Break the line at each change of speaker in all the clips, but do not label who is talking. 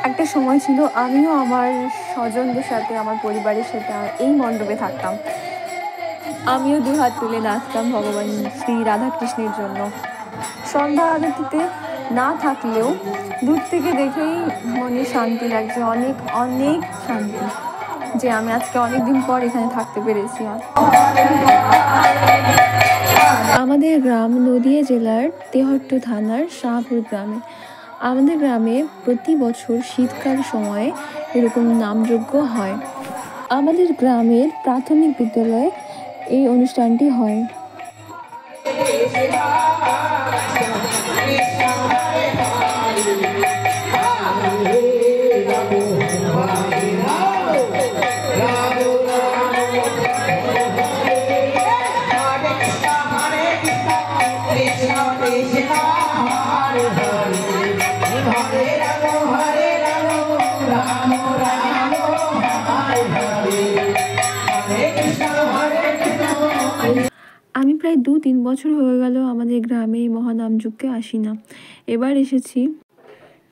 একটা সময় ছিল আমিও আমার স্বজনদের সাথে, আমার পরিবারের সাথে এই মণ্ডপে থাকতাম। আমিও দুহাত তুলে নাচতাম ভগবান শ্রী রাধাকৃষ্ণের জন্য। সন্ধ্যা আরতিতে না থাকলেও দূর থেকে দেখেই মনে শান্তি লাগছে, অনেক অনেক শান্তি যে আমি আজকে অনেক দিন পর এখানে থাকতে পেরেছি। আমাদের গ্রাম নদিয়া জেলার তেহট্ট থানার শাহপুর গ্রামে। আমাদের গ্রামে প্রতি বছর শীতকাল সময়ে এরকম নামযজ্ঞ হয়। আমাদের গ্রামের প্রাথমিক বিদ্যালয়ে এই অনুষ্ঠানটি হয়। আমি প্রায় 2-3 বছর হয়ে গেল আমাদের গ্রামে এই মহানামযজ্ঞে আসি না। এবার এসেছি,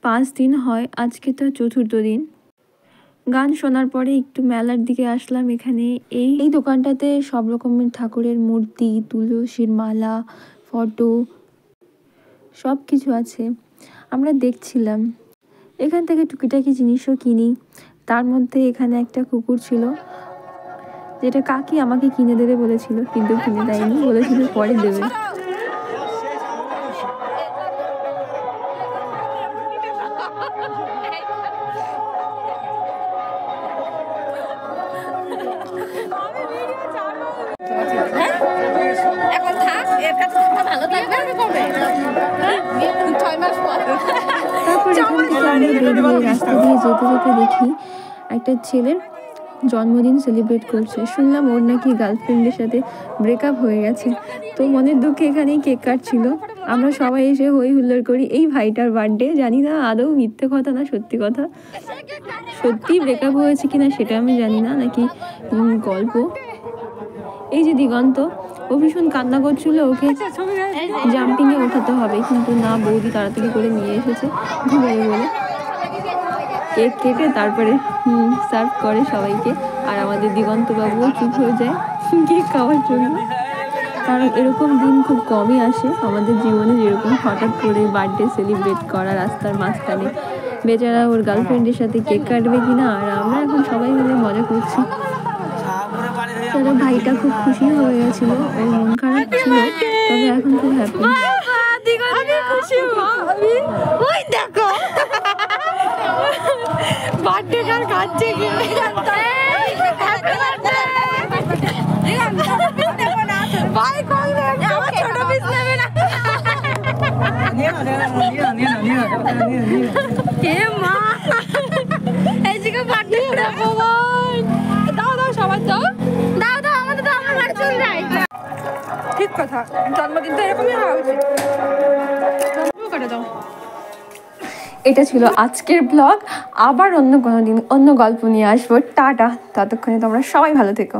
5 দিন হয়, আজকে তো 4র্থ দিন। গান শোনার পরে একটু মেলার দিকে আসলাম। এখানে এই দোকানটাতে সব রকমের ঠাকুরের মূর্তি, তুলসীর মালা, ফটো সব কিছু আছে। আমরা দেখছিলাম, এখান থেকে টুকিটাকি জিনিসও কিনি। তার মধ্যে এখানে একটা কুকুর ছিল যেটা কাকি আমাকে কিনে দেবে বলেছিল, কিন্তু কিনে দেয়নি, বলেছিল পরে দেবে। তারপর এখান থেকে আমরা বেরিয়ে রাস্তা দিয়ে যেতে যেতে দেখি একটা ছেলের জন্মদিন সেলিব্রেট করছে। শুনলাম ওর নাকি গার্লফ্রেন্ডের সাথে ব্রেকআপ হয়ে গেছে, তো মনের দুঃখে এখানেই কেক কাটছিল। আমরা সবাই এসে হই হুল্লোড় করি, এই ভাইটার বার্থডে। জানি না আদৌ মিথ্যে কথা না সত্যি কথা, সত্যি ব্রেকআপ হয়েছে কিনা সেটা আমি জানি না, নাকি গল্প। এই যে দিগন্ত, ও ভীষণ কান্না করছিল, ওকে জাম্পিংয়ে ওঠাতে হবে, কিন্তু না, বৌদি তাড়াতাড়ি করে নিয়ে এসেছে ঘুমিয়ে বলে। কেক কেটে তারপরে সার্ভ করে সবাইকে, আর আমাদের দিগন্তবাবুও চুপ হয়ে যায় কেক খাওয়ার জন্য। কারণ এরকম দিন খুব কমই আসে আমাদের জীবনে, যেরকম হঠাৎ করে বার্থডে সেলিব্রেট করা রাস্তার মাঝখানে। বেচারা ওর গার্লফ্রেন্ডের সাথে কেক কাটবে কিনা, আর আমরা এখন সবাই মিলে মজা করছি। তবে ভাইটা খুব খুশি হয়ে গেছিল, ওর মন খারাপ ছিল, তবে এখন খুব হ্যাপি। বার্থডে কার কাটছে কি ভাই, কল দে, আমার ছোট পিস নেবে না। কে মা এই যে বার্থডে রাখো ভাই, দাও দাও সবার দাও, দাও দাও, আমাদের তো আমার বাড়ি চলে যায়। ঠিক কথা, জন্মদিন তো এরকমই হওয়া উচিত। কাটে দাও। এটা ছিল আজকের ব্লগ। আবার অন্য কোনো দিন অন্য গল্প নিয়ে আসবো। টাটা, ততক্ষণে তোমরা সবাই ভালো থেকো।